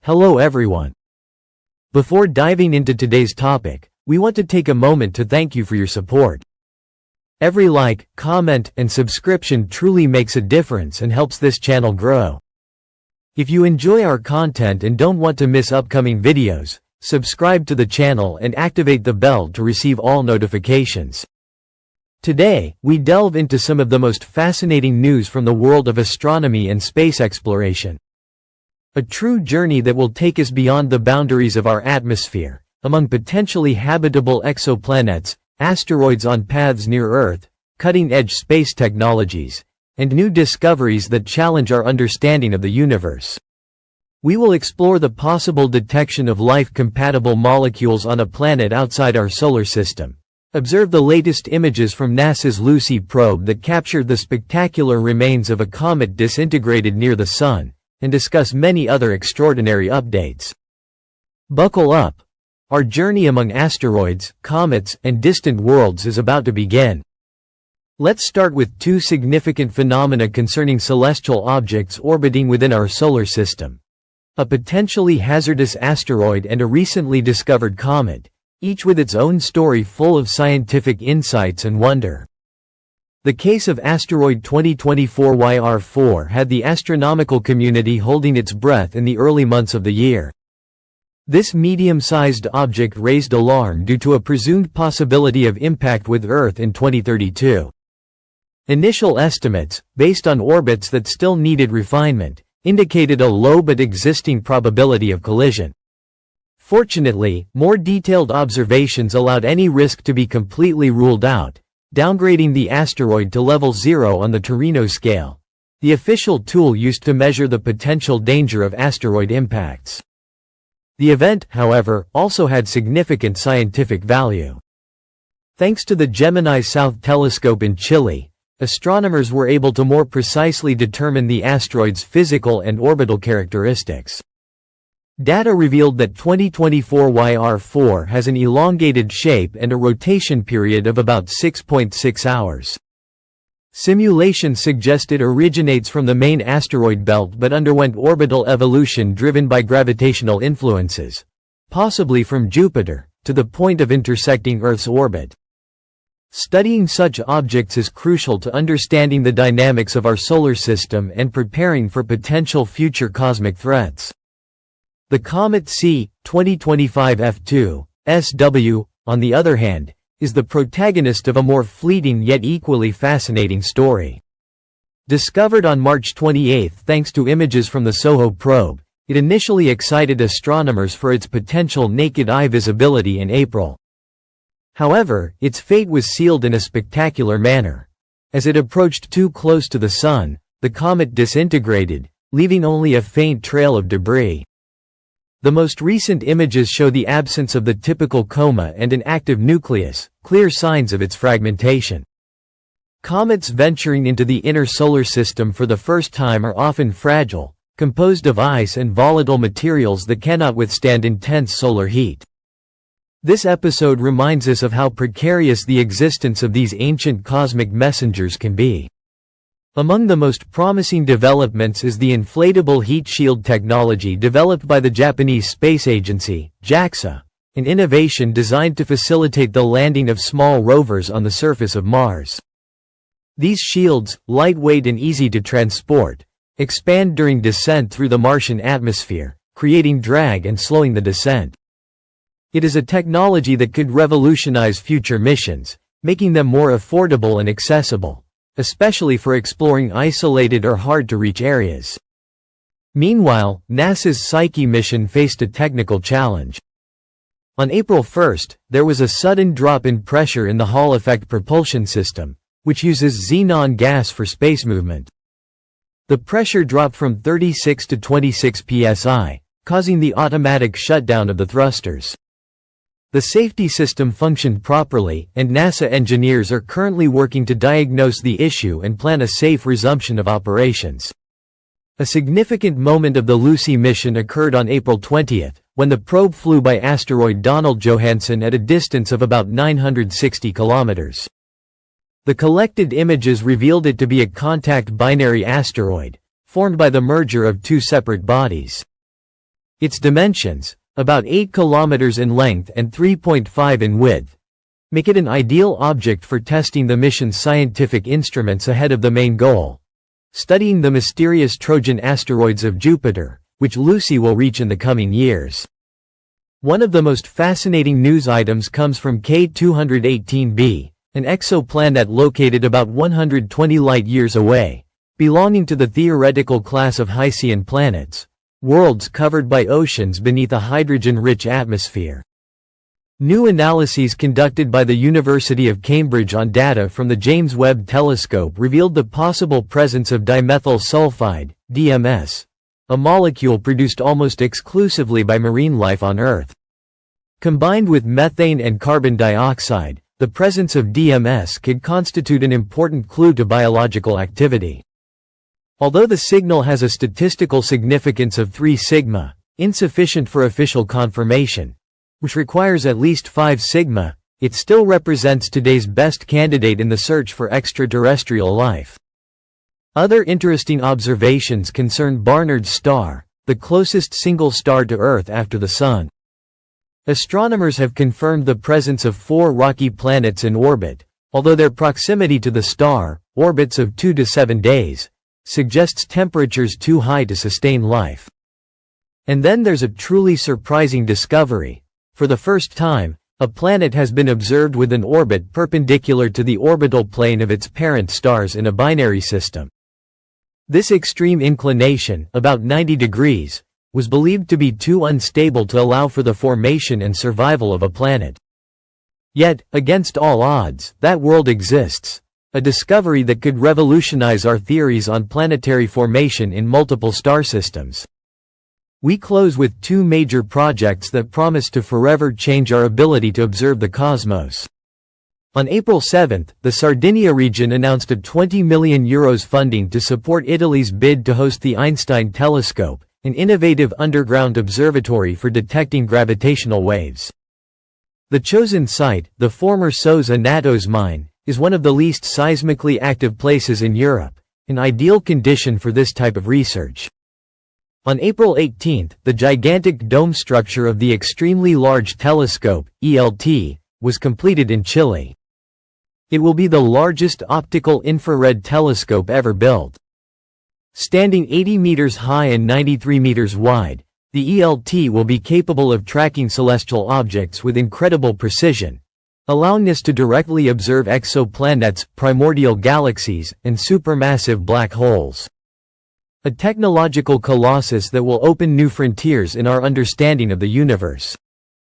Hello everyone. Before diving into today's topic, we want to take a moment to thank you for your support. Every like, comment, and subscription truly makes a difference and helps this channel grow. If you enjoy our content and don't want to miss upcoming videos, subscribe to the channel and activate the bell to receive all notifications. Today, we delve into some of the most fascinating news from the world of astronomy and space exploration. A true journey that will take us beyond the boundaries of our atmosphere, among potentially habitable exoplanets, asteroids on paths near Earth, cutting-edge space technologies, and new discoveries that challenge our understanding of the universe. We will explore the possible detection of life-compatible molecules on a planet outside our solar system, observe the latest images from NASA's Lucy probe that captured the spectacular remains of a comet disintegrated near the Sun, and discuss many other extraordinary updates. Buckle up! Our journey among asteroids, comets, and distant worlds is about to begin. Let's start with two significant phenomena concerning celestial objects orbiting within our solar system. A potentially hazardous asteroid and a recently discovered comet, each with its own story full of scientific insights and wonder. The case of asteroid 2024 YR4 had the astronomical community holding its breath in the early months of the year. This medium-sized object raised alarm due to a presumed possibility of impact with Earth in 2032. Initial estimates, based on orbits that still needed refinement, indicated a low but existing probability of collision. Fortunately, more detailed observations allowed any risk to be completely ruled out, downgrading the asteroid to level 0 on the Torino scale, the official tool used to measure the potential danger of asteroid impacts. The event, however, also had significant scientific value. Thanks to the Gemini South telescope in Chile, astronomers were able to more precisely determine the asteroid's physical and orbital characteristics. Data revealed that 2024 YR4 has an elongated shape and a rotation period of about 6.6 hours. Simulations suggest it originates from the main asteroid belt but underwent orbital evolution driven by gravitational influences, possibly from Jupiter, to the point of intersecting Earth's orbit. Studying such objects is crucial to understanding the dynamics of our solar system and preparing for potential future cosmic threats. The comet C. 2025 F2, SW, on the other hand, is the protagonist of a more fleeting yet equally fascinating story. Discovered on March 28 thanks to images from the SOHO probe, it initially excited astronomers for its potential naked-eye visibility in April. However, its fate was sealed in a spectacular manner. As it approached too close to the Sun, the comet disintegrated, leaving only a faint trail of debris. The most recent images show the absence of the typical coma and an active nucleus, clear signs of its fragmentation. Comets venturing into the inner solar system for the first time are often fragile, composed of ice and volatile materials that cannot withstand intense solar heat. This episode reminds us of how precarious the existence of these ancient cosmic messengers can be. Among the most promising developments is the inflatable heat shield technology developed by the Japanese Space Agency, JAXA, an innovation designed to facilitate the landing of small rovers on the surface of Mars. These shields, lightweight and easy to transport, expand during descent through the Martian atmosphere, creating drag and slowing the descent. It is a technology that could revolutionize future missions, making them more affordable and accessible, especially for exploring isolated or hard-to-reach areas. Meanwhile, NASA's Psyche mission faced a technical challenge. On April 1, there was a sudden drop in pressure in the Hall effect propulsion system, which uses xenon gas for space movement. The pressure dropped from 36 to 26 psi, causing the automatic shutdown of the thrusters. The safety system functioned properly, and NASA engineers are currently working to diagnose the issue and plan a safe resumption of operations. A significant moment of the Lucy mission occurred on April 20, when the probe flew by asteroid Donald Johanson at a distance of about 960 kilometers. The collected images revealed it to be a contact binary asteroid, formed by the merger of two separate bodies. Its dimensions, about 8 kilometers in length and 3.5 in width, make it an ideal object for testing the mission's scientific instruments ahead of the main goal, studying the mysterious Trojan asteroids of Jupiter, which Lucy will reach in the coming years. One of the most fascinating news items comes from K218b, an exoplanet located about 120 light-years away, belonging to the theoretical class of Hycean planets, worlds covered by oceans beneath a hydrogen-rich atmosphere. New analyses conducted by the University of Cambridge on data from the James Webb Telescope revealed the possible presence of dimethyl sulfide, DMS, a molecule produced almost exclusively by marine life on Earth. Combined with methane and carbon dioxide, the presence of DMS could constitute an important clue to biological activity. Although the signal has a statistical significance of 3 sigma, insufficient for official confirmation, which requires at least 5 sigma, it still represents today's best candidate in the search for extraterrestrial life. Other interesting observations concern Barnard's star, the closest single star to Earth after the Sun. Astronomers have confirmed the presence of 4 rocky planets in orbit, although their proximity to the star, orbits of 2 to 7 days, suggests temperatures too high to sustain life. And then there's a truly surprising discovery. For the first time, a planet has been observed with an orbit perpendicular to the orbital plane of its parent stars in a binary system. This extreme inclination, about 90 degrees, was believed to be too unstable to allow for the formation and survival of a planet. Yet, against all odds, that world exists, a discovery that could revolutionize our theories on planetary formation in multiple star systems. We close with 2 major projects that promise to forever change our ability to observe the cosmos. On April 7, the Sardinia region announced a €20 million funding to support Italy's bid to host the Einstein telescope, an innovative underground observatory for detecting gravitational waves. The chosen site, the former Sos Anatos mine, is one of the least seismically active places in Europe, an ideal condition for this type of research. On April 18, the gigantic dome structure of the Extremely Large Telescope, ELT, was completed in Chile. It will be the largest optical infrared telescope ever built. Standing 80 meters high and 93 meters wide, the ELT will be capable of tracking celestial objects with incredible precision, allowing us to directly observe exoplanets, primordial galaxies, and supermassive black holes. A technological colossus that will open new frontiers in our understanding of the universe.